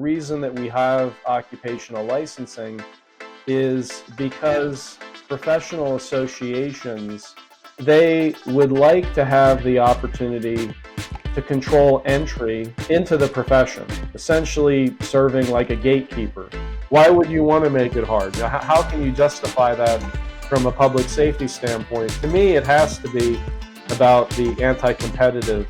reason that we have occupational licensing is because professional associations, they would like to have the opportunity to control entry into the profession, essentially serving like a gatekeeper. Why would you want to make it hard? How can you justify that from a public safety standpoint? To me, it has to be about the anti-competitive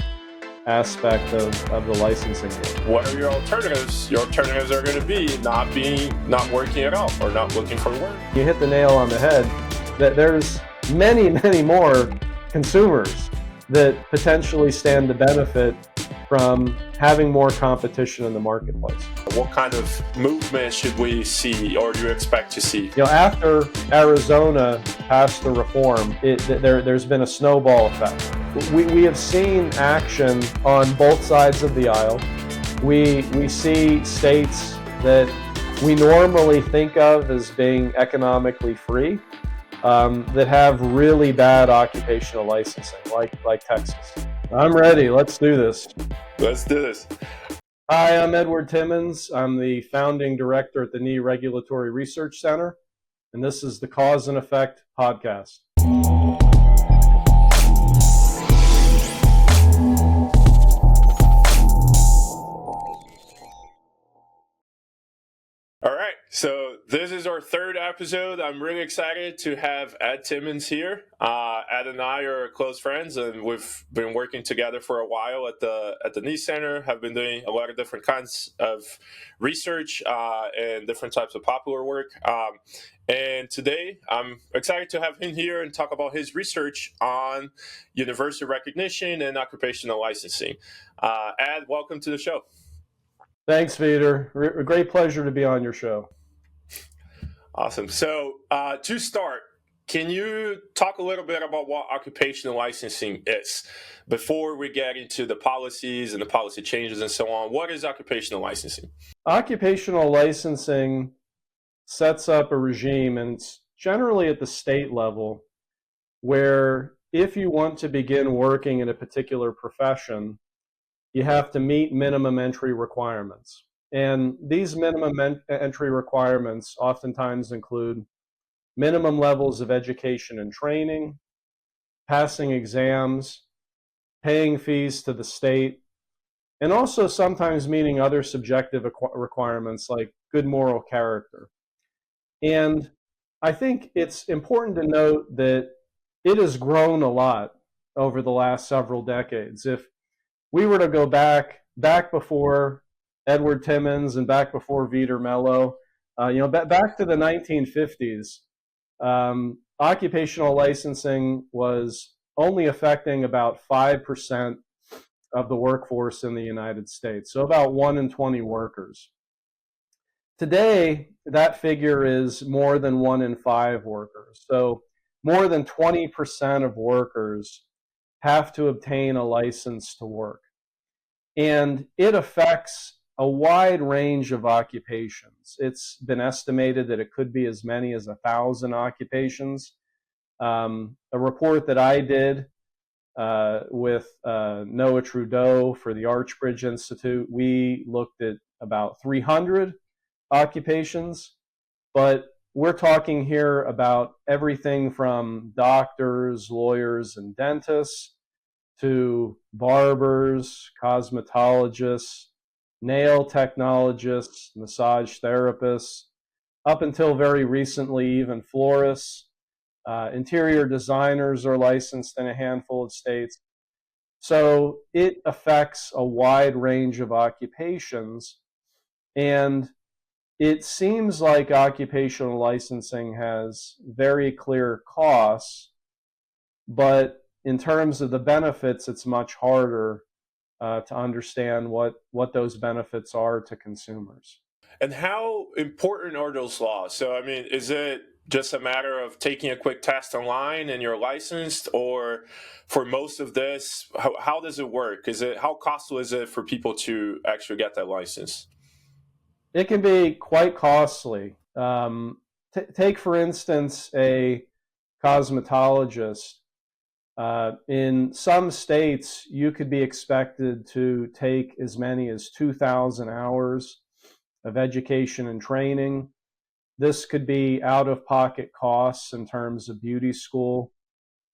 aspect of the licensing work. What are your alternatives? Your alternatives are going to be not working at all or not looking for work. You hit the nail on the head that there's many more consumers that potentially stand to benefit from having more competition in the marketplace. What kind of movement should we see or do you expect to see? After Arizona passed the reform, there's been a snowball effect. We have seen action on both sides of the aisle. We see states that we normally think of as being economically free that have really bad occupational licensing, like Texas. I'm ready. Let's do this. Let's do this. Hi, I'm Edward Timmons. I'm the founding director at the Knee Regulatory Research Center, and this is the Cause and Effect podcast. All right, so this is our third episode. I'm really excited to have Ed Timmons here. Ed and I are close friends, and we've been working together for a while at the Knee Center. Have been doing a lot of different kinds of research and different types of popular work. And today, I'm excited to have him here and talk about his research on university recognition and occupational licensing. Ed, welcome to the show. Thanks, Peter. A great pleasure to be on your show. Awesome. So to start, can you talk a little bit about what occupational licensing is before we get into the policies and the policy changes and so on? What is occupational licensing? Occupational licensing sets up a regime, and it's generally at the state level, where if you want to begin working in a particular profession, you have to meet minimum entry requirements. And these minimum entry requirements oftentimes include minimum levels of education and training, passing exams, paying fees to the state, and also sometimes meeting other subjective requirements like good moral character. And I think it's important to note that it has grown a lot over the last several decades. If we were to go back before Edward Timmons and back before Vitor Mello, back to the 1950s, occupational licensing was only affecting about 5% of the workforce in the United States, so about 1 in 20 workers. Today, that figure is more than 1 in 5 workers. So more than 20% of workers have to obtain a license to work. And it affects a wide range of occupations. It's been estimated that it could be as many as 1,000 occupations. A report that I did with Noah Trudeau for the Archbridge Institute, we looked at about 300 occupations, but we're talking here about everything from doctors, lawyers, and dentists to barbers, cosmetologists, nail technologists, massage therapists, up until very recently, even florists. Interior designers are licensed in a handful of states. So it affects a wide range of occupations, and it seems like occupational licensing has very clear costs, but in terms of the benefits, it's much harder to understand what those benefits are to consumers. And how important are those laws? So, I mean, is it just a matter of taking a quick test online and you're licensed, or for most of this, how does it work? How costly is it for people to actually get that license? It can be quite costly. Take, for instance, a cosmetologist. In some states, you could be expected to take as many as 2,000 hours of education and training. This could be out-of-pocket costs in terms of beauty school,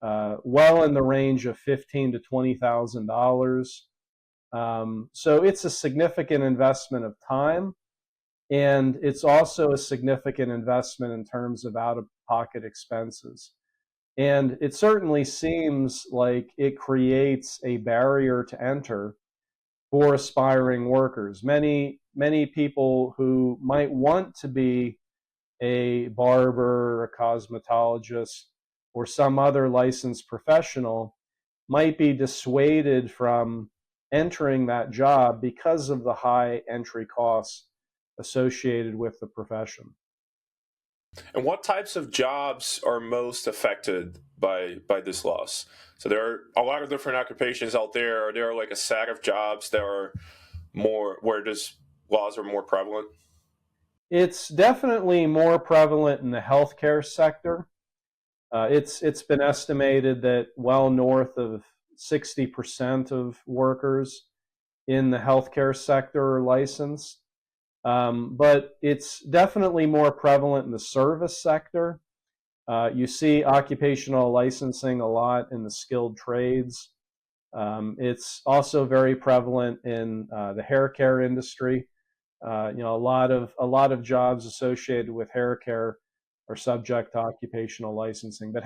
well in the range of $15,000 to $20,000. So it's a significant investment of time, and it's also a significant investment in terms of out-of-pocket expenses. And it certainly seems like it creates a barrier to enter for aspiring workers. Many people who might want to be a barber, a cosmetologist, or some other licensed professional might be dissuaded from entering that job because of the high entry costs associated with the profession. And what types of jobs are most affected by this loss? So there are a lot of different occupations out there. Are there like a set of jobs that are more where these laws are more prevalent? It's definitely more prevalent in the healthcare sector. It's been estimated that well north of 60% of workers in the healthcare sector are licensed. But it's definitely more prevalent in the service sector. You see occupational licensing a lot in the skilled trades. It's also very prevalent in the hair care industry. A lot of jobs associated with hair care are subject to occupational licensing. But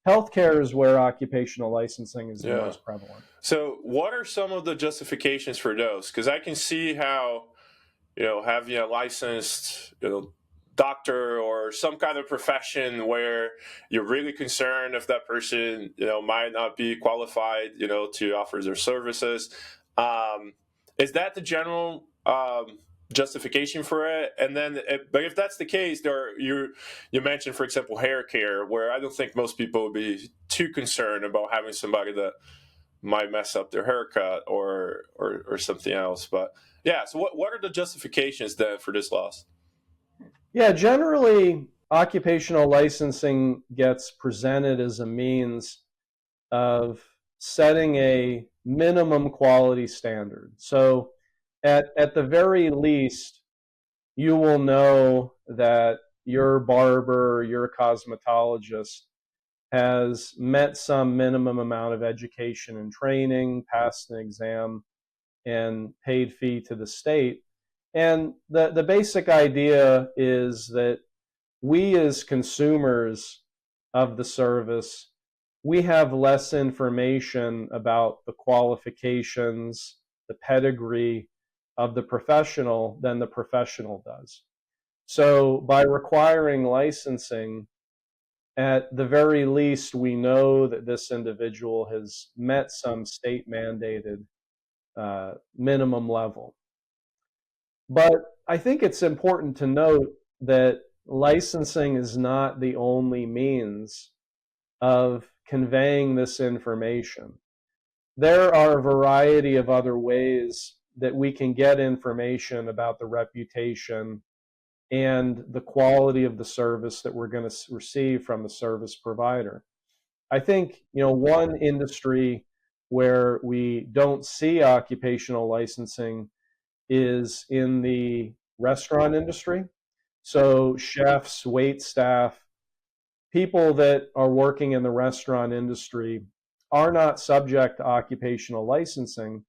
healthcare is where occupational licensing is the most prevalent. So, what are some of the justifications for those? Because I can see how, having a licensed, doctor or some kind of profession where you're really concerned if that person, might not be qualified, to offer their services. Is that the general justification for it? And then, but if that's the case, you mentioned, for example, hair care, where I don't think most people would be too concerned about having somebody that might mess up their haircut or something else. But yeah, so what are the justifications then for this loss? Yeah, generally, occupational licensing gets presented as a means of setting a minimum quality standard. So at the very least, you will know that your barber, your cosmetologist has met some minimum amount of education and training, passed an exam, and paid fee to the state. And the basic idea is that we as consumers of the service, we have less information about the qualifications, the pedigree of the professional than the professional does. So by requiring licensing, at the very least, we know that this individual has met some state mandated minimum level. But I think it's important to note that licensing is not the only means of conveying this information. There are a variety of other ways that we can get information about the reputation and the quality of the service that we're going to receive from the service provider. I think, one industry where we don't see occupational licensing is in the restaurant industry. So chefs, wait staff, people that are working in the restaurant industry are not subject to occupational licensing.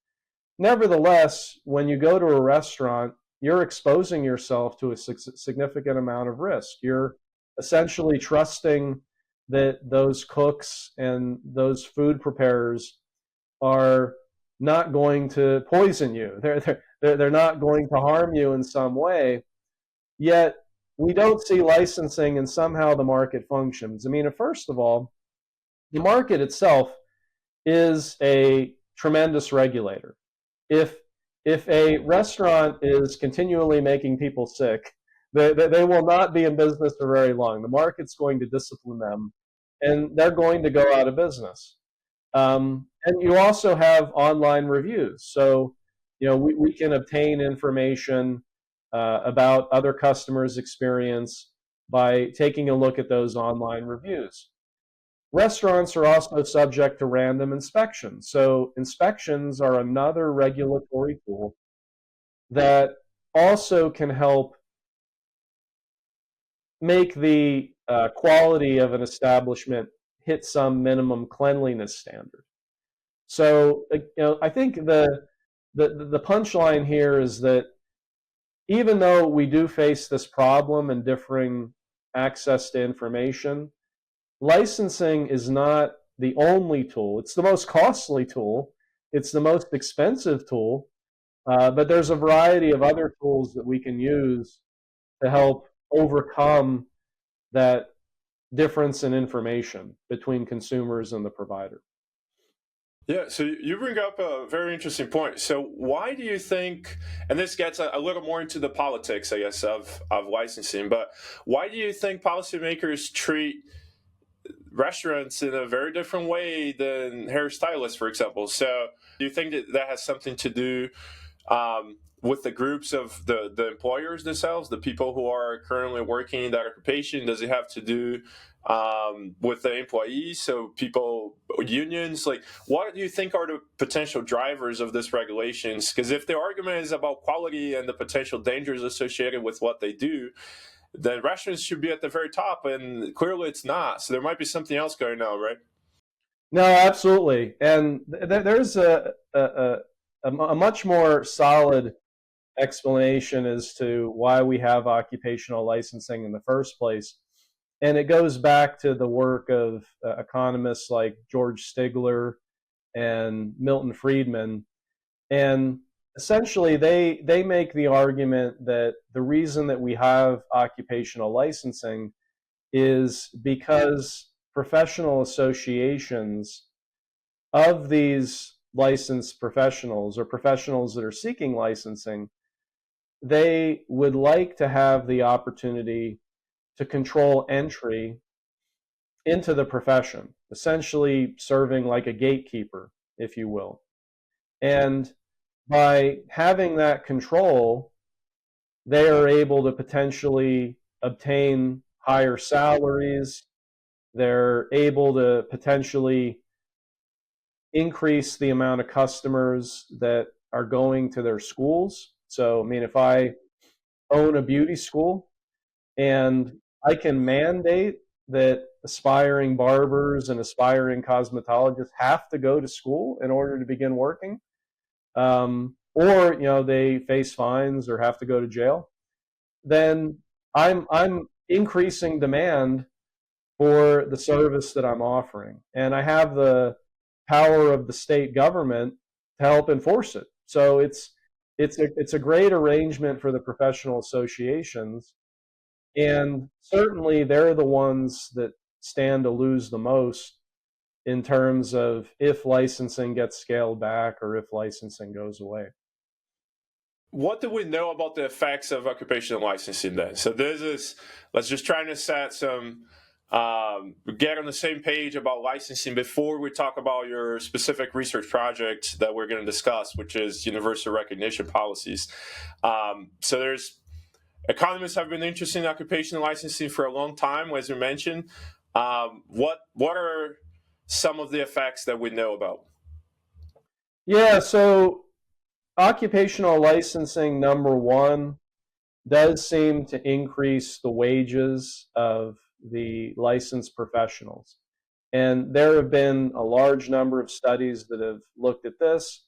Nevertheless, when you go to a restaurant, you're exposing yourself to a significant amount of risk. You're essentially trusting that those cooks and those food preparers are not going to poison you. They're not going to harm you in some way. Yet we don't see licensing, and somehow the market functions. I mean, first of all, the market itself is a tremendous regulator. If a restaurant is continually making people sick, they will not be in business for very long. The market's going to discipline them, and they're going to go out of business. And you also have online reviews. So, we can obtain information about other customers' experience by taking a look at those online reviews. Restaurants are also subject to random inspections. So inspections are another regulatory tool that also can help make the quality of an establishment hit some minimum cleanliness standard. So, I think the punchline here is that even though we do face this problem and differing access to information, licensing is not the only tool. It's the most costly tool. It's the most expensive tool. But there's a variety of other tools that we can use to help overcome that difference in information between consumers and the provider. Yeah, so you bring up a very interesting point. So why do you think, and this gets a little more into the politics, I guess, of licensing, but why do you think policymakers treat restaurants in a very different way than hairstylists, for example? So do you think that that has something to do with the groups of the employers themselves, the people who are currently working in that occupation? Does it have to do with the employees, so people, unions? Like, what do you think are the potential drivers of this regulations? Because if the argument is about quality and the potential dangers associated with what they do, then restaurants should be at the very top, and clearly it's not. So there might be something else going on, right? No, absolutely. And there's a much more solid explanation as to why we have occupational licensing in the first place. And it goes back to the work of economists like George Stigler and Milton Friedman. And essentially, they make the argument that the reason that we have occupational licensing is because professional associations of these licensed professionals or professionals that are seeking licensing, they would like to have the opportunity to control entry into the profession, essentially serving like a gatekeeper, if you will. And by having that control, they are able to potentially obtain higher salaries. They're able to potentially increase the amount of customers that are going to their schools. So, I mean, if I own a beauty school and I can mandate that aspiring barbers and aspiring cosmetologists have to go to school in order to begin working, or they face fines or have to go to jail, then I'm increasing demand for the service that I'm offering, and I have the power of the state government to help enforce it. So it's a great arrangement for the professional associations, and certainly they're the ones that stand to lose the most in terms of if licensing gets scaled back or if licensing goes away. What do we know about the effects of occupational licensing then? So this is, let's just try to set some, get on the same page about licensing before we talk about your specific research project that we're going to discuss, which is universal recognition policies. So there's, economists have been interested in occupational licensing for a long time, as you mentioned. What are some of the effects that we know about? Yeah, so occupational licensing, number one, does seem to increase the wages of the licensed professionals. And there have been a large number of studies that have looked at this.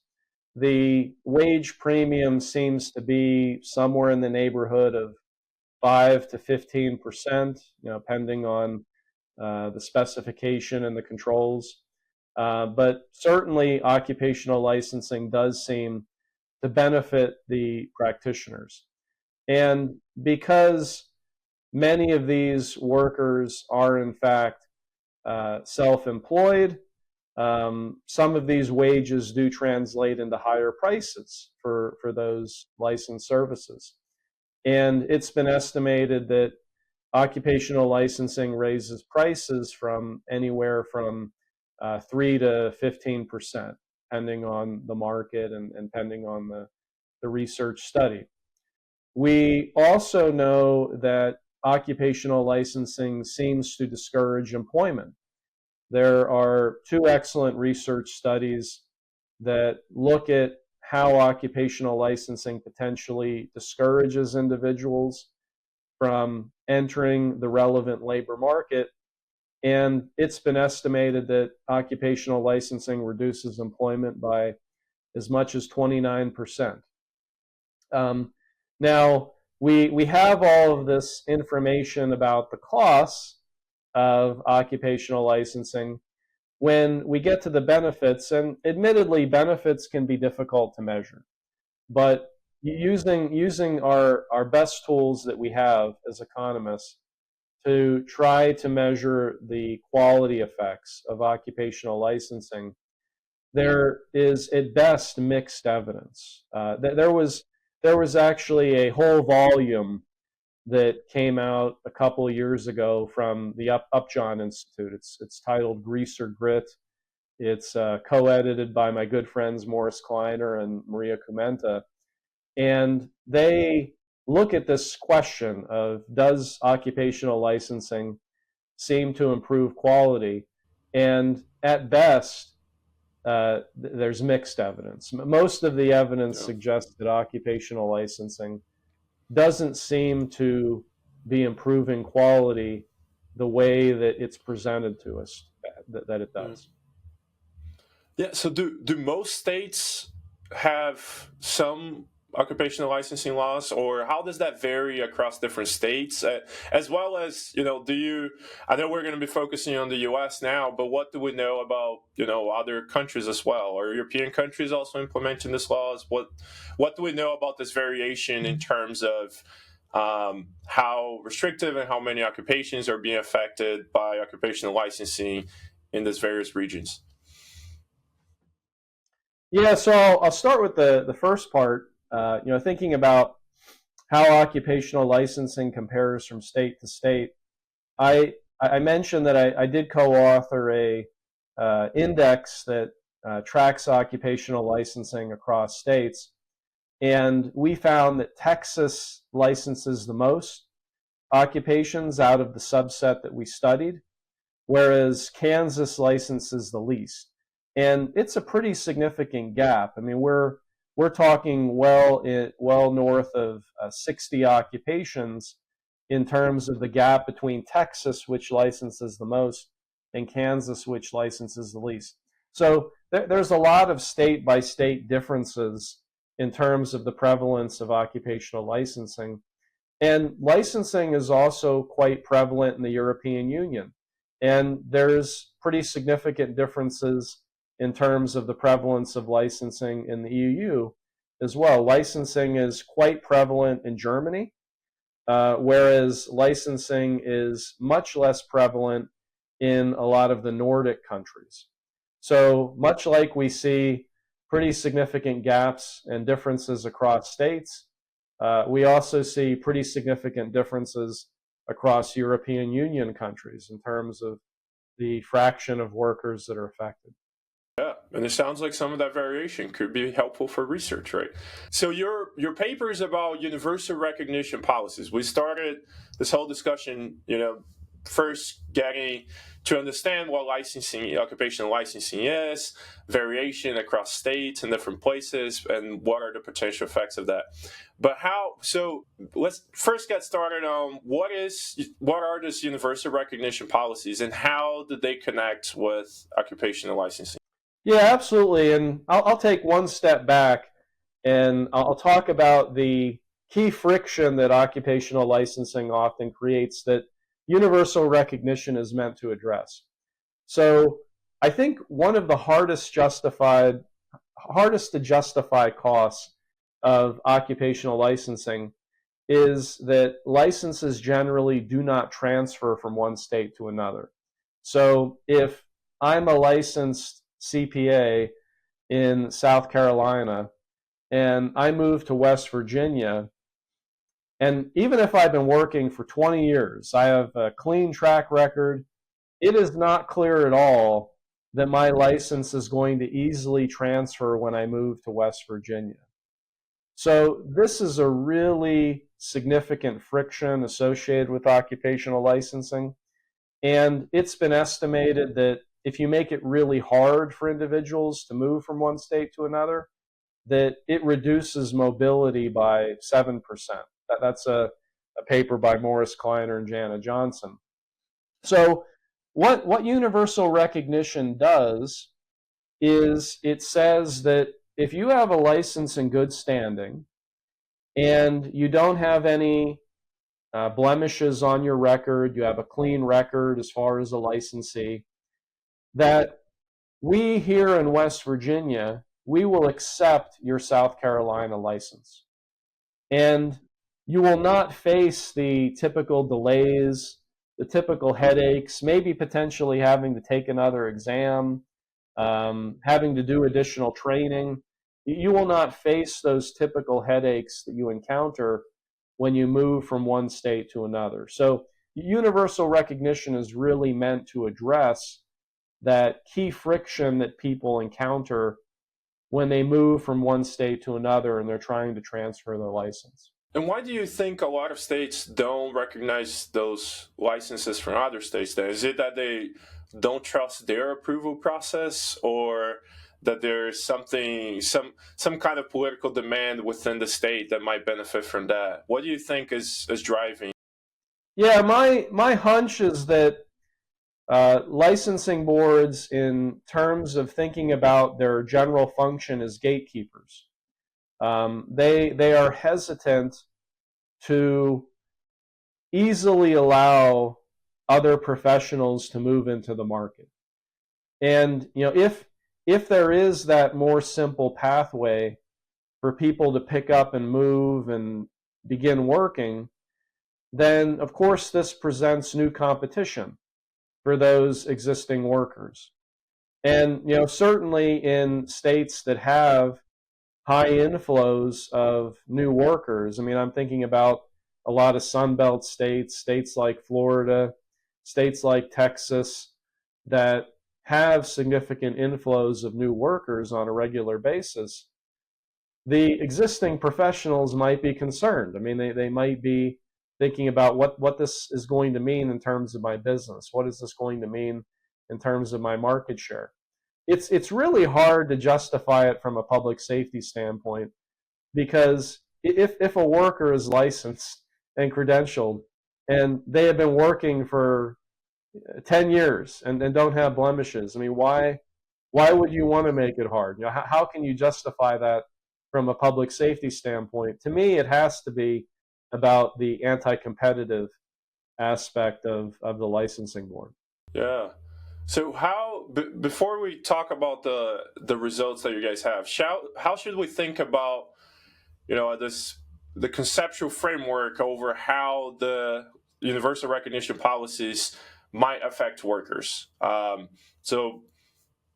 The wage premium seems to be somewhere in the neighborhood of 5 to 15%, depending on the specification and the controls. But certainly, occupational licensing does seem to benefit the practitioners. And because many of these workers are, in fact, self-employed, some of these wages do translate into higher prices for those licensed services. And it's been estimated that occupational licensing raises prices from anywhere from 3 to 15%, depending on the market and depending on the research study. We also know that occupational licensing seems to discourage employment. There are two excellent research studies that look at how occupational licensing potentially discourages individuals from entering the relevant labor market. And it's been estimated that occupational licensing reduces employment by as much as 29%. Now, we have all of this information about the costs of occupational licensing. When we get to the benefits, and admittedly, benefits can be difficult to measure, but using our best tools that we have as economists to try to measure the quality effects of occupational licensing, there is at best mixed evidence. There was actually a whole volume that came out a couple of years ago from the Upjohn Institute. It's titled Grease or Grit. It's co-edited by my good friends Morris Kleiner and Maria Kumenta, and they look at this question of, does occupational licensing seem to improve quality? And at best, there's mixed evidence. Most of the evidence suggests that occupational licensing doesn't seem to be improving quality the way that it's presented to us that it does. Yeah, so do most states have some occupational licensing laws, or how does that vary across different states? As well as, I know we're going to be focusing on the US now, but what do we know about, other countries as well? Are European countries also implementing these laws? What do we know about this variation in terms of how restrictive and how many occupations are being affected by occupational licensing in these various regions? Yeah, so I'll start with the first part. Thinking about how occupational licensing compares from state to state. I mentioned that I did co-author a index that tracks occupational licensing across states, and we found that Texas licenses the most occupations out of the subset that we studied, whereas Kansas licenses the least. And it's a pretty significant gap. I mean, we're talking well north of 60 occupations in terms of the gap between Texas, which licenses the most, and Kansas, which licenses the least. So there's a lot of state by state differences in terms of the prevalence of occupational licensing. And licensing is also quite prevalent in the European Union. And there's pretty significant differences in terms of the prevalence of licensing in the EU as well. Licensing is quite prevalent in Germany, whereas licensing is much less prevalent in a lot of the Nordic countries. So much like we see pretty significant gaps and differences across states, we also see pretty significant differences across European Union countries in terms of the fraction of workers that are affected. Yeah, and it sounds like some of that variation could be helpful for research, right? So your paper is about universal recognition policies. We started this whole discussion, first getting to understand what occupational licensing is, variation across states and different places, and what are the potential effects of that. But so let's first get started on what are these universal recognition policies and how do they connect with occupational licensing? Yeah, absolutely. And I'll take one step back and I'll talk about the key friction that occupational licensing often creates that universal recognition is meant to address. So I think one of the hardest to justify costs of occupational licensing is that licenses generally do not transfer from one state to another. So if I'm a licensed CPA in South Carolina and I move to West Virginia, and even if I've been working for 20 years, I have a clean track record, it is not clear at all that my license is going to easily transfer when I move to West Virginia. So this is a really significant friction associated with occupational licensing. And it's been estimated that if you make it really hard for individuals to move from one state to another, that it reduces mobility by 7%. That's a paper by Morris Kleiner and Jana Johnson. So what universal recognition does is it says that if you have a license in good standing and you don't have any blemishes on your record, you have a clean record as far as a licensee, that we here in West Virginia, we will accept your South Carolina license. And you will not face the typical delays, the typical headaches, maybe potentially having to take another exam, having to do additional training. You will not face those typical headaches that you encounter when you move from one state to another. So universal recognition is really meant to address that key friction that people encounter when they move from one state to another and they're trying to transfer their license. And why do you think a lot of states don't recognize those licenses from other states then? Is it that they don't trust their approval process, or that there's something, some kind of political demand within the state that might benefit from that? What do you think is driving? Yeah, my hunch is that licensing boards, in terms of thinking about their general function as gatekeepers, they are hesitant to easily allow other professionals to move into the market. And if there is that more simple pathway for people to pick up and move and begin working, then of course this presents new competition for those existing workers. And certainly in states that have high inflows of new workers, I mean, I'm thinking about a lot of Sunbelt states, states like Florida, states like Texas, that have significant inflows of new workers on a regular basis. The existing professionals might be concerned. I mean, they might be thinking about what this is going to mean in terms of my business. What is this going to mean in terms of my market share? It's really hard to justify it from a public safety standpoint, because if a worker is licensed and credentialed and they have been working for 10 years and don't have blemishes, I mean, why would you want to make it hard? How can you justify that from a public safety standpoint? To me, it has to be about the anti-competitive aspect of the licensing board. Yeah. So before we talk about the results that you guys have, how should we think about the conceptual framework over how the universal recognition policies might affect workers? So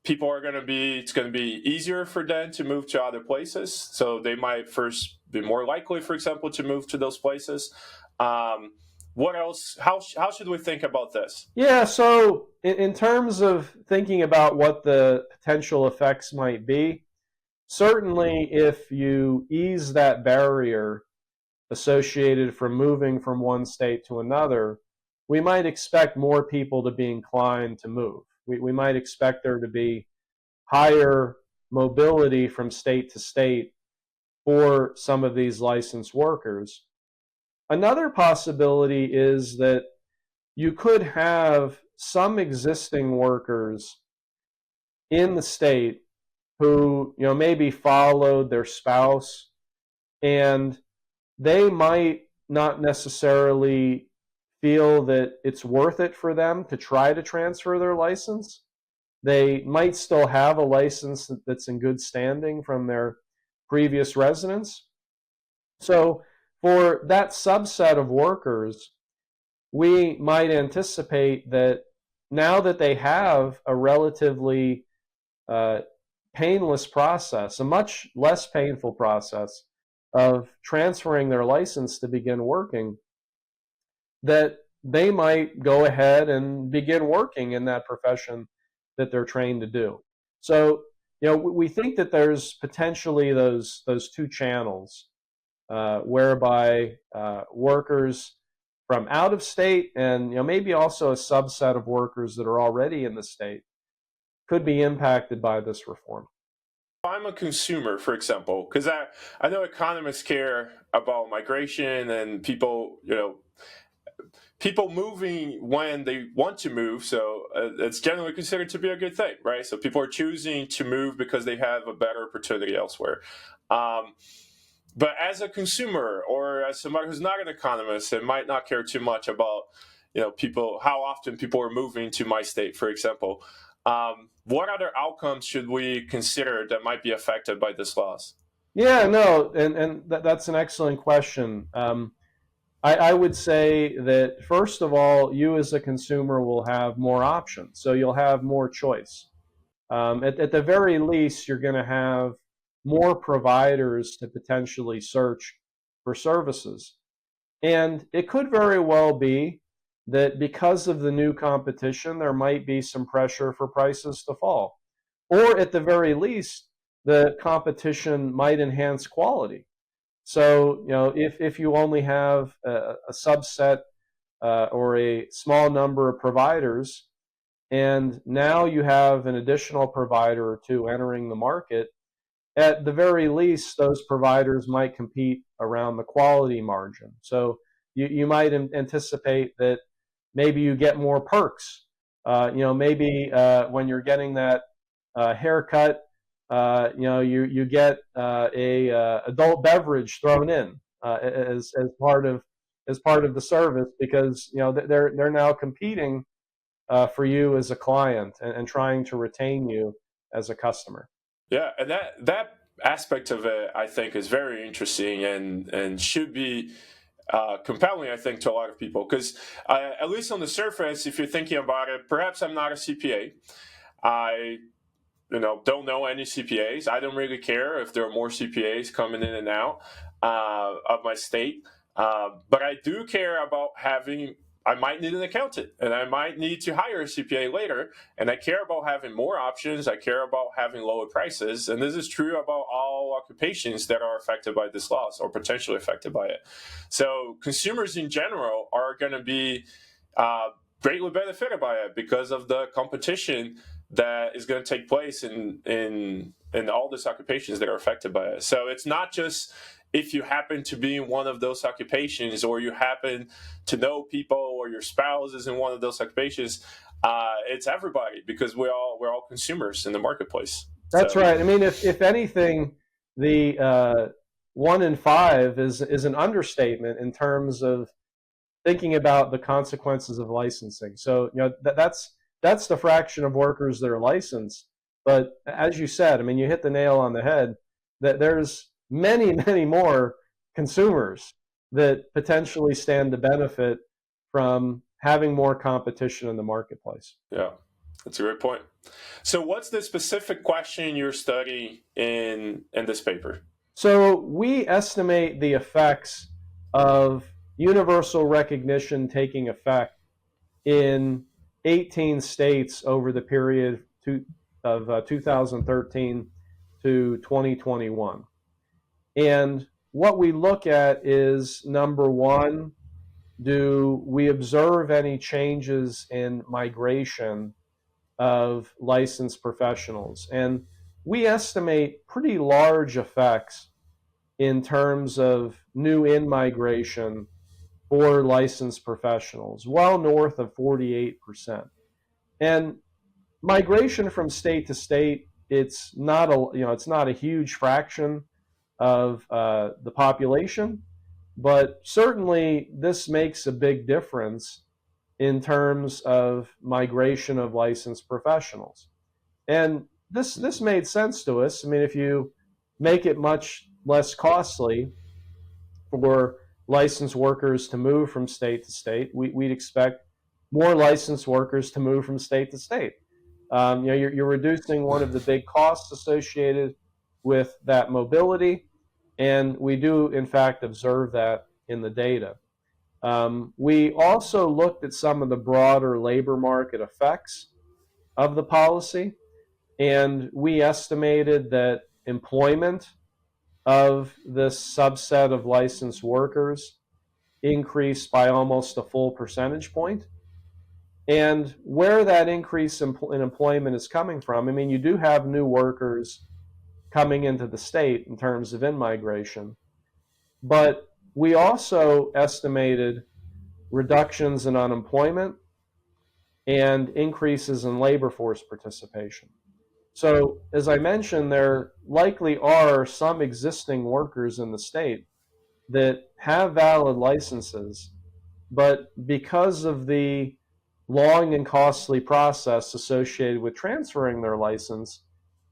people it's going to be easier for them to move to other places. So they might first be more likely, for example, to move to those places. What else? How should we think about this? Yeah, so in terms of thinking about what the potential effects might be, certainly if you ease that barrier associated from moving from one state to another, we might expect more people to be inclined to move. We might expect there to be higher mobility from state to state for some of these licensed workers. Another possibility is that you could have some existing workers in the state who maybe followed their spouse, and they might not necessarily feel that it's worth it for them to try to transfer their license. They might still have a license that's in good standing from their previous residence. So for that subset of workers, we might anticipate that now that they have a relatively painless process, a much less painful process of transferring their license to begin working, that they might go ahead and begin working in that profession that they're trained to do. So, we think that there's potentially those two channels whereby workers from out of state and maybe also a subset of workers that are already in the state could be impacted by this reform. I'm a consumer, for example, because I know economists care about migration and people, people moving when they want to move. So it's generally considered to be a good thing, right? So people are choosing to move because they have a better opportunity elsewhere. Um, but as a consumer or as somebody who's not an economist and might not care too much about, people, how often people are moving to my state, for example, what other outcomes should we consider that might be affected by this loss? Yeah, no, and that's an excellent question. I would say that first of all, you as a consumer will have more options, so you'll have more choice. At the very least, you're going to have more providers to potentially search for services. And it could very well be that because of the new competition, there might be some pressure for prices to fall. Or at the very least, the competition might enhance quality. So, if you only have a subset or a small number of providers, and now you have an additional provider or two entering the market, at the very least, those providers might compete around the quality margin. So you might anticipate that maybe you get more perks. Maybe when you're getting that haircut, you get a adult beverage thrown in as part of the service because they're now competing for you as a client and trying to retain you as a customer. Yeah, and that aspect of it, I think, is very interesting and should be compelling, I think, to a lot of people. Because at least on the surface, if you're thinking about it, perhaps I'm not a CPA. I don't know any CPAs. I don't really care if there are more CPAs coming in and out of my state. But I do care about having. I might need an accountant, and I might need to hire a CPA later. And I care about having more options. I care about having lower prices. And this is true about all occupations that are affected by this loss or potentially affected by it. So consumers in general are going to be greatly benefited by it because of the competition that is going to take place in all these occupations that are affected by it. So it's not just if you happen to be in one of those occupations or you happen to know people or your spouse is in one of those occupations. It's everybody because we're all consumers in the marketplace. That's right. I mean, if anything, the 1 in 5 is an understatement in terms of thinking about the consequences of licensing. So that's the fraction of workers that are licensed. But as you said, I mean, you hit the nail on the head that there's many, many more consumers that potentially stand to benefit from having more competition in the marketplace. Yeah, that's a great point. So what's the specific question you're studying in this paper? So we estimate the effects of universal recognition taking effect in 18 states over the period of 2013 to 2021. And what we look at is, number one, do we observe any changes in migration of licensed professionals? And we estimate pretty large effects in terms of new in-migration for licensed professionals, well north of 48%. And migration from state to state, it's not a huge fraction of the population, but certainly this makes a big difference in terms of migration of licensed professionals. And this made sense to us. I mean, if you make it much less costly for licensed workers to move from state to state, we'd expect more licensed workers to move from state to state. You're reducing one of the big costs associated with that mobility, and we do, in fact, observe that in the data. We also looked at some of the broader labor market effects of the policy, and we estimated that employment of this subset of licensed workers increased by almost a full percentage point. And where that increase in employment is coming from, I mean, you do have new workers coming into the state in terms of in-migration. But we also estimated reductions in unemployment and increases in labor force participation. So, as I mentioned, there likely are some existing workers in the state that have valid licenses, but because of the long and costly process associated with transferring their license,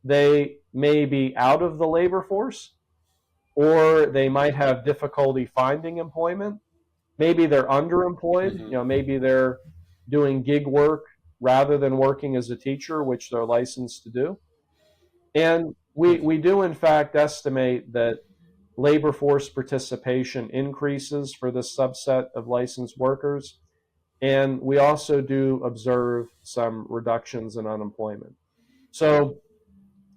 they may be out of the labor force, or they might have difficulty finding employment. Maybe they're underemployed. Mm-hmm. Maybe they're doing gig work rather than working as a teacher, which they're licensed to do. And we do, in fact, estimate that labor force participation increases for this subset of licensed workers. And we also do observe some reductions in unemployment. So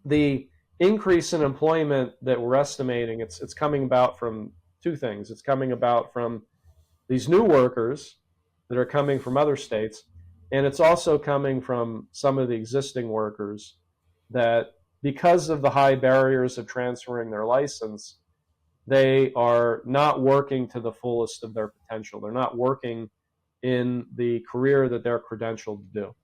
the increase in employment that we're estimating, it's coming about from two things. It's coming about from these new workers that are coming from other states, and it's also coming from some of the existing workers that, because of the high barriers of transferring their license, they are not working to the fullest of their potential. They're not working in the career that they're credentialed to do.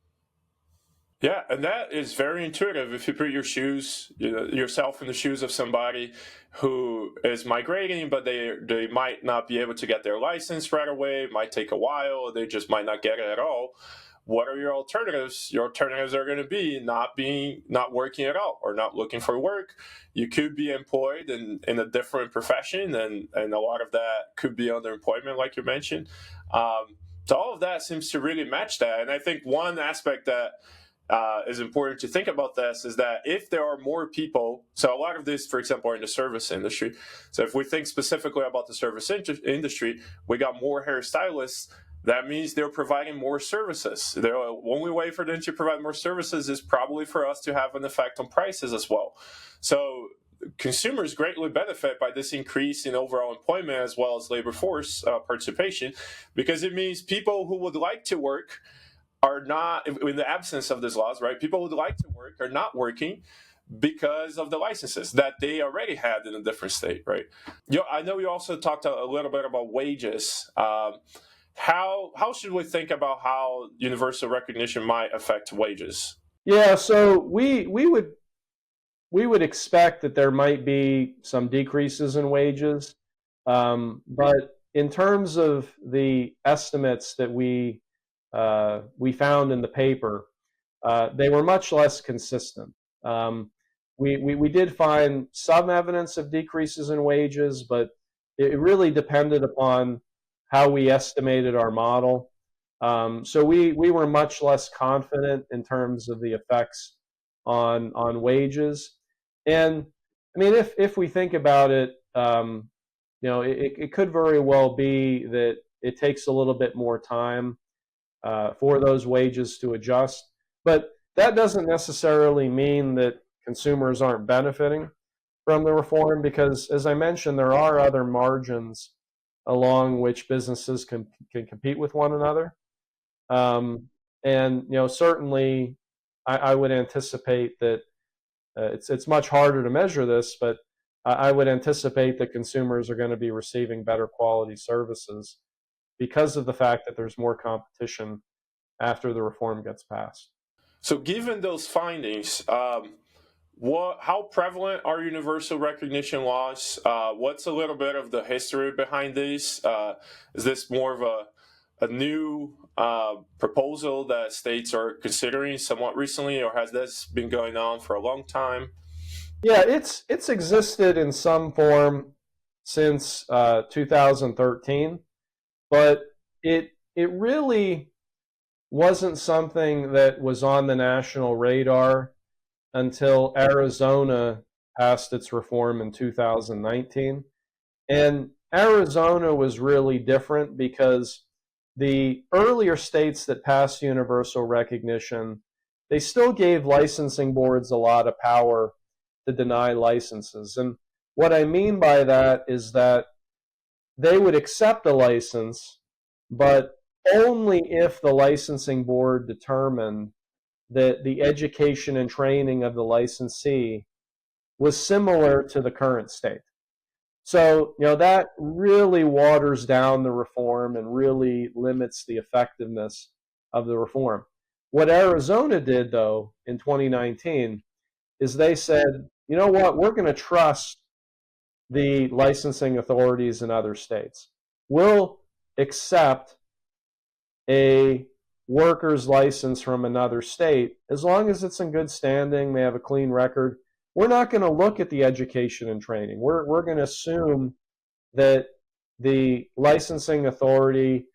Yeah, and that is very intuitive. If you put yourself in the shoes of somebody who is migrating, but they might not be able to get their license right away, it might take a while, or they just might not get it at all. What are your alternatives? Your alternatives are going to be not working at all, or not looking for work. You could be employed in a different profession, and a lot of that could be underemployment, like you mentioned. So all of that seems to really match that. And I think one aspect that is important to think about this is that if there are more people, so a lot of this, for example, are in the service industry. So if we think specifically about the service industry, we got more hairstylists. That means they're providing more services. The only way for them to provide more services is probably for us to have an effect on prices as well. So consumers greatly benefit by this increase in overall employment as well as labor force participation, because it means people who would like to work are not, in the absence of these laws, right? People who would like to work are not working because of the licenses that they already had in a different state, right? I know you also talked a little bit about wages. How should we think about how universal recognition might affect wages? Yeah, so we would expect that there might be some decreases in wages, but in terms of the estimates that we found in the paper, they were much less consistent. We did find some evidence of decreases in wages, but it really depended upon how we estimated our model. So we were much less confident in terms of the effects on wages. And I mean, if we think about it, it could very well be that it takes a little bit more time for those wages to adjust. But that doesn't necessarily mean that consumers aren't benefiting from the reform, because, as I mentioned, there are other margins along which businesses can compete with one another. And certainly, I would anticipate that it's much harder to measure this, but I would anticipate that consumers are going to be receiving better quality services because of the fact that there's more competition after the reform gets passed. So, given those findings, how prevalent are universal recognition laws? What's a little bit of the history behind these? Is this more of a new proposal that states are considering somewhat recently, or has this been going on for a long time? Yeah, it's existed in some form since 2013, but it really wasn't something that was on the national radar until Arizona passed its reform in 2019. And Arizona was really different because the earlier states that passed universal recognition, they still gave licensing boards a lot of power to deny licenses. And what I mean by that is that they would accept a license, but only if the licensing board determined that the education and training of the licensee was similar to the current state. So, that really waters down the reform and really limits the effectiveness of the reform. What Arizona did, though, in 2019 is they said, you know what, we're going to trust the licensing authorities in other states. We'll accept a worker's license from another state as long as it's in good standing, they have a clean record. We're not going to look at the education and training. We're going to assume that the licensing authority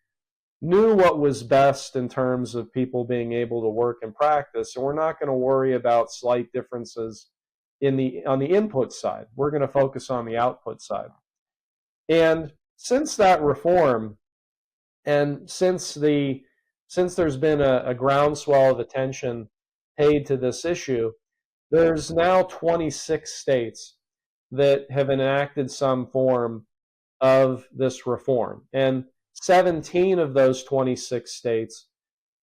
knew what was best in terms of people being able to work and practice, and we're not going to worry about slight differences on the input side. We're going to focus on the output side. And since that reform, and since there's been a groundswell of attention paid to this issue, there's now 26 states that have enacted some form of this reform. And 17 of those 26 states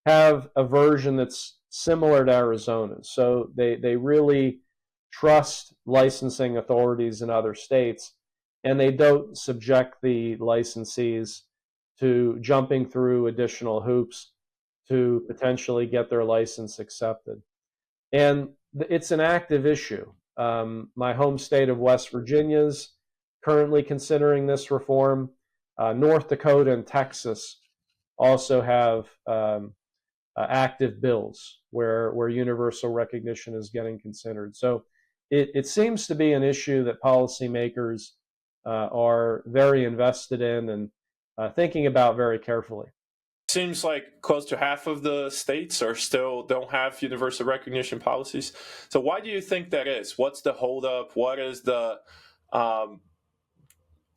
have a version that's similar to Arizona's. So they really trust licensing authorities in other states, and they don't subject the licensees to jumping through additional hoops to potentially get their license accepted. And it's an active issue. My home state of West Virginia is currently considering this reform. North Dakota and Texas also have active bills where universal recognition is getting considered. So it seems to be an issue that policymakers are very invested in and thinking about very carefully. Seems like close to half of the states are still don't have universal recognition policies. So why do you think that is? What's the holdup? What is the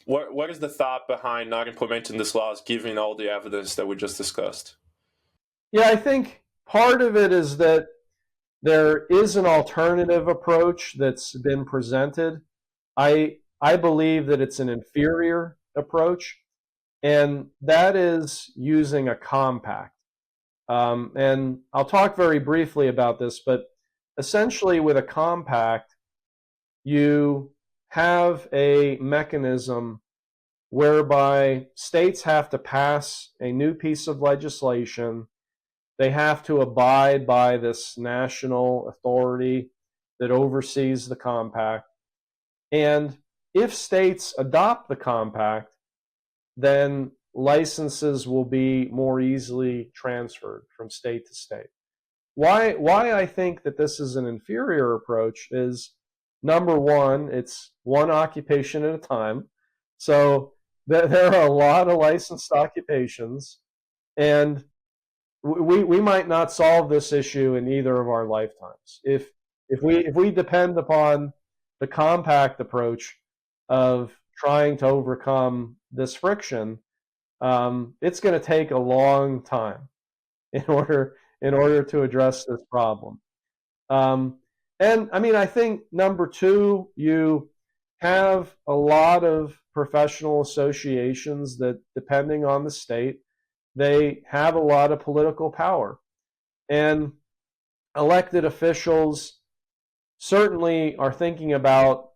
what is the thought behind not implementing this laws, given all the evidence that we just discussed? Yeah, I think part of it is that there is an alternative approach that's been presented. I believe that it's an inferior approach, and that is using a compact. And I'll talk very briefly about this, but essentially with a compact, you have a mechanism whereby states have to pass a new piece of legislation. They have to abide by this national authority that oversees the compact. And if states adopt the compact, then licenses will be more easily transferred from state to state. Why I think that this is an inferior approach is, number one, it's one occupation at a time. So there are a lot of licensed occupations, and we might not solve this issue in either of our lifetimes. If we depend upon the compact approach of trying to overcome this friction, it's going to take a long time in order to address this problem. And I mean, I think number two, you have a lot of professional associations that, depending on the state, they have a lot of political power. And elected officials certainly are thinking about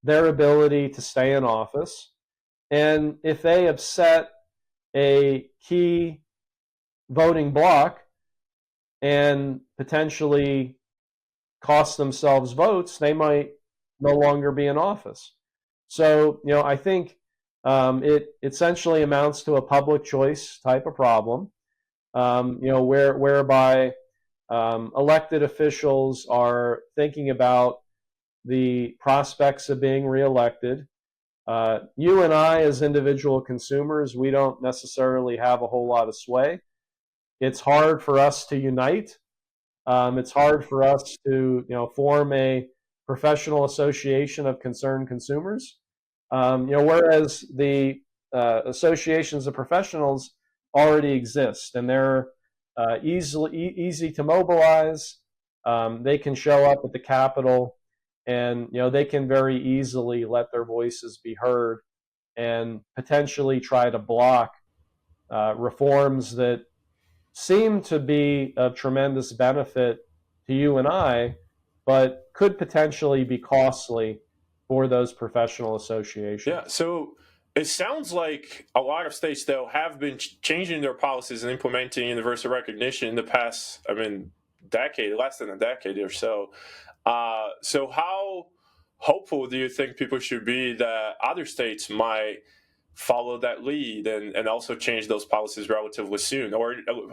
their ability to stay in office. And if they upset a key voting bloc and potentially cost themselves votes, they might no longer be in office. So, I think it essentially amounts to a public choice type of problem, whereby elected officials are thinking about the prospects of being reelected. You and I, as individual consumers, we don't necessarily have a whole lot of sway. It's hard for us to unite. It's hard for us to, form a professional association of concerned consumers. Whereas the associations of professionals already exist, and they're easy to mobilize. They can show up at the Capitol, and they can very easily let their voices be heard and potentially try to block reforms that seem to be of tremendous benefit to you and I, but could potentially be costly for those professional Yeah. associations. So it sounds like a lot of states, though, have been changing their policies and implementing universal recognition in the past, I mean, decade, less than a decade or so. So how hopeful do you think people should be that other states might follow that lead and also change those policies relatively soon? Or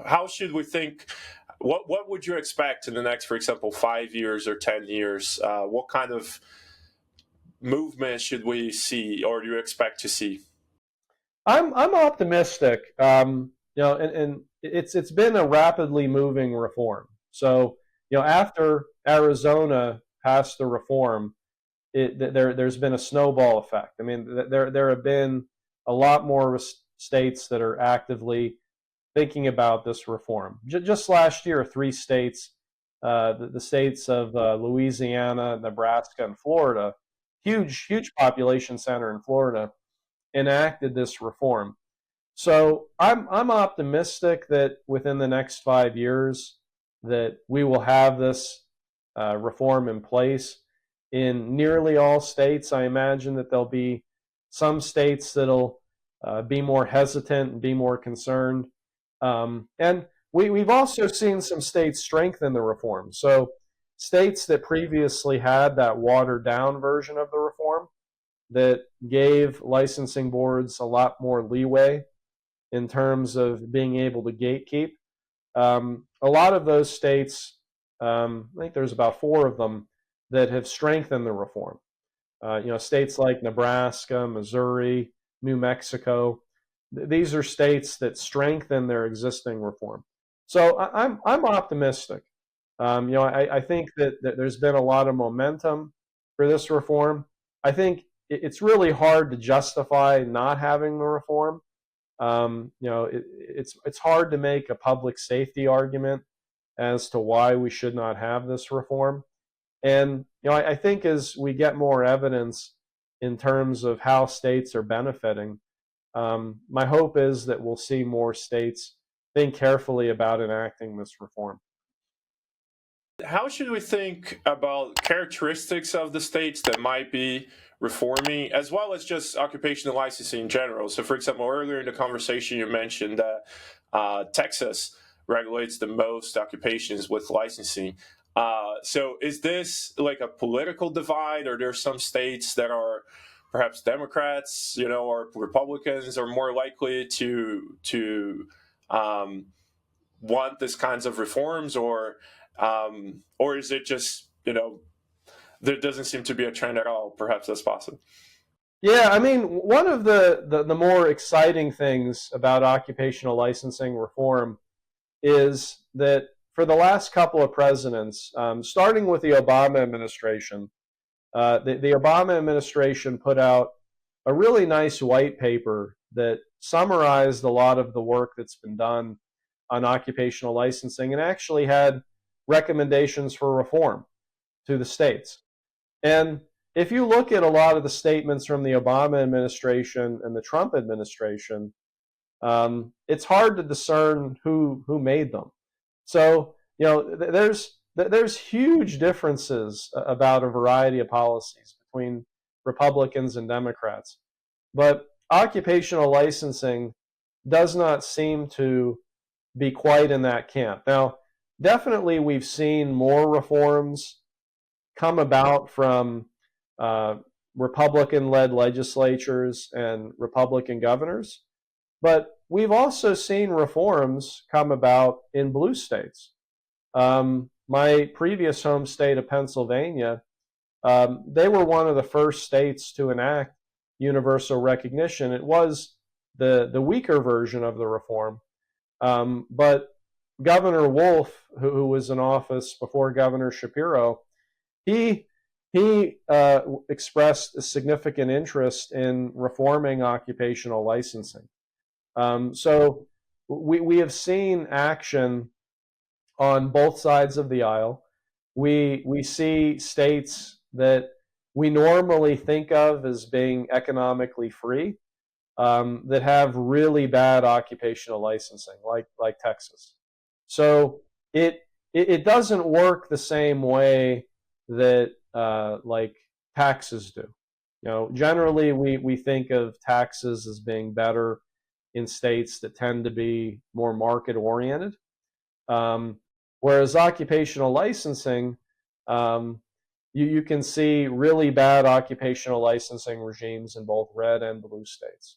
how should we think? What would you expect in the next, for example, 5 years or 10 years? What kind of movement should we see, or do you expect to see? I'm optimistic. And it's been a rapidly moving reform. So after Arizona passed the reform, there's been a snowball effect. I mean, there have been a lot more states that are actively thinking about this reform. Just last year, 3 states, the states of Louisiana, Nebraska, and Florida, huge population center in Florida, enacted this reform. So I'm optimistic that within the next 5 years that we will have this reform in place in nearly all states. I imagine that there'll be some states that'll be more hesitant and be more concerned. And we've also seen some states strengthen the reform. So states that previously had that watered down version of the reform that gave licensing boards a lot more leeway in terms of being able to gatekeep. A lot of those states, I think there's about 4 of them that have strengthened the reform. States like Nebraska, Missouri, New Mexico, these are states that strengthen their existing reform. So I'm optimistic. I think that there's been a lot of momentum for this reform. I think it's really hard to justify not having the reform. It's hard to make a public safety argument as to why we should not have this reform. And I think as we get more evidence in terms of how states are benefiting, my hope is that we'll see more states think carefully about enacting this reform. How should we think about characteristics of the states that might be reforming, as well as just occupational licensing in general? So, for example, earlier in the conversation, you mentioned that Texas regulates the most occupations with licensing. So, is this like a political divide, or there are some states that are perhaps Democrats, or Republicans are more likely to want these kinds of reforms, or is it just there doesn't seem to be a trend at all? Perhaps that's possible. Yeah, I mean, one of the more exciting things about occupational licensing reform is that for the last couple of presidents, starting with the Obama administration, the Obama administration put out a really nice white paper that summarized a lot of the work that's been done on occupational licensing and actually had recommendations for reform to the states. And if you look at a lot of the statements from the Obama administration and the Trump administration, it's hard to discern who made them. So there's huge differences about a variety of policies between Republicans and Democrats, but occupational licensing does not seem to be quite in that camp. Now, definitely we've seen more reforms come about from Republican-led legislatures and Republican governors, but we've also seen reforms come about in blue states. My previous home state of Pennsylvania, they were one of the first states to enact universal recognition. It was the weaker version of the reform, but Governor Wolf, who was in office before Governor Shapiro, he expressed a significant interest in reforming occupational licensing. So we have seen action on both sides of the aisle. We see states that we normally think of as being economically free that have really bad occupational licensing, like Texas. So it doesn't work the same way that like taxes do. Generally we think of taxes as being better in states that tend to be more market oriented. Whereas occupational licensing, um, you can see really bad occupational licensing regimes in both red and blue states.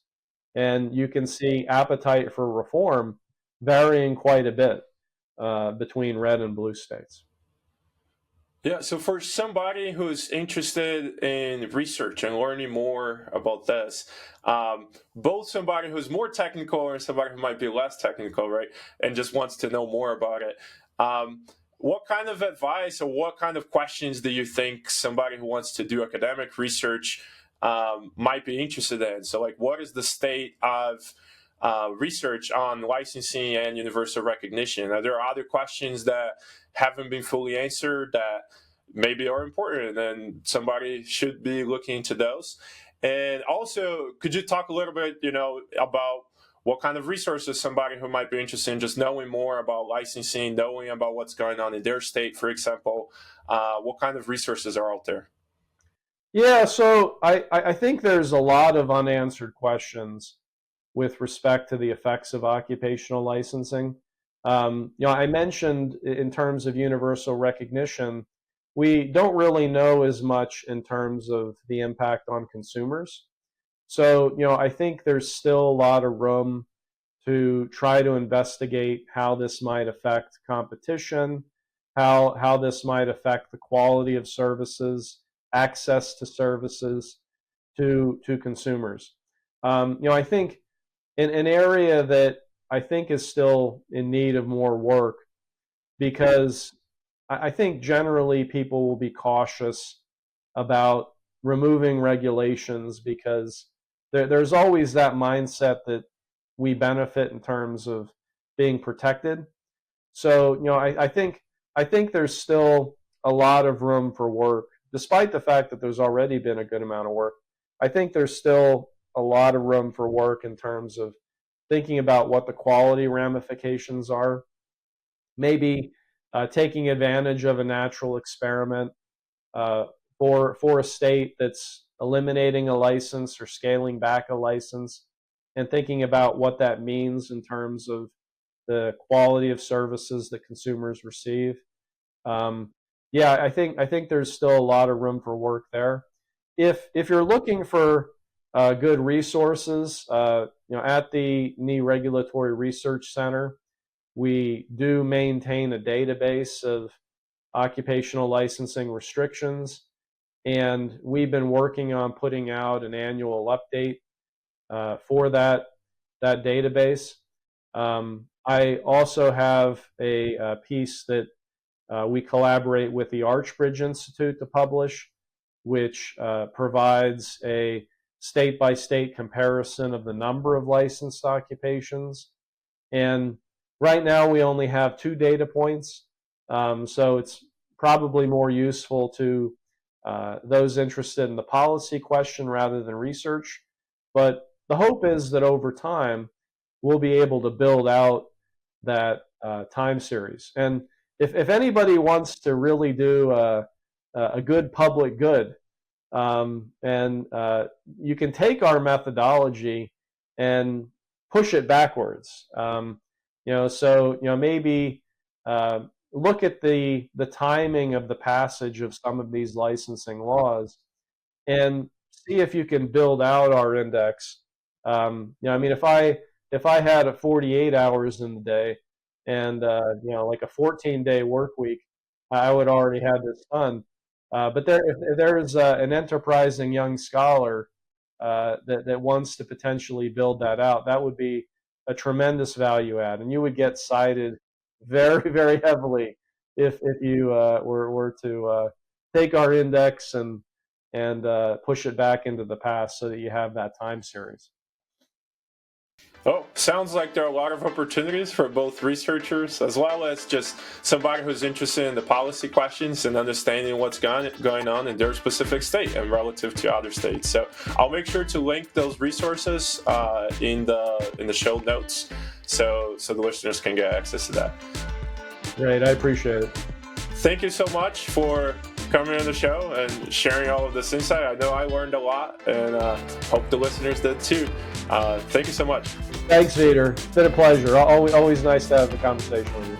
And you can see appetite for reform varying quite a bit between red and blue states. Yeah, so for somebody who's interested in research and learning more about this, both somebody who's more technical and somebody who might be less technical, right, and just wants to know more about it, what kind of advice or what kind of questions do you think somebody who wants to do academic research might be interested in? So, like, what is the state of research on licensing and universal recognition? Are there other questions that haven't been fully answered that maybe are important and somebody should be looking into those? And also, could you talk a little bit, about what kind of resources somebody who might be interested in just knowing more about licensing, knowing about what's going on in their state, for example, what kind of resources are out there? Yeah, so I think there's a lot of unanswered questions with respect to the effects of occupational licensing. I mentioned in terms of universal recognition, we don't really know as much in terms of the impact on consumers. So, I think there's still a lot of room to try to investigate how this might affect competition, how this might affect the quality of services, access to services to consumers. I think in an area that I think is still in need of more work, because I think generally people will be cautious about removing regulations because there's always that mindset that we benefit in terms of being protected. So, I think there's still a lot of room for work, despite the fact that there's already been a good amount of work. I think there's still a lot of room for work in terms of thinking about what the quality ramifications are, maybe taking advantage of a natural experiment uh, for a state that's eliminating a license or scaling back a license, and thinking about what that means in terms of the quality of services that consumers receive. Um, yeah, I think there's still a lot of room for work there. If you're looking for good resources, at the Knee Regulatory Research Center, we do maintain a database of occupational licensing restrictions, and we've been working on putting out an annual update for that database. I also have a piece that we collaborate with the Archbridge Institute to publish, which provides a state-by-state comparison of the number of licensed occupations. And right now we only have 2 data points, so it's probably more useful to those interested in the policy question rather than research. But the hope is that over time, we'll be able to build out that time series. And if anybody wants to really do a good public good, and you can take our methodology and push it backwards. So maybe look at the timing of the passage of some of these licensing laws and see if you can build out our index. If I had a 48 hours in the day and like a 14-day work week, I would already have this done. But if there's an enterprising young scholar that wants to potentially build that out, that would be a tremendous value add, and you would get cited very, very heavily if you were to take our index and push it back into the past so that you have that time series. Oh, sounds like there are a lot of opportunities for both researchers as well as just somebody who's interested in the policy questions and understanding what's going on in their specific state and relative to other states. So I'll make sure to link those resources in the show notes so the listeners can get access to that. Great, I appreciate it. Thank you so much for coming on the show and sharing all of this insight. I know I learned a lot, and hope the listeners did too. Thank you so much. Thanks, Peter. It's been a pleasure. Always nice to have a conversation with you.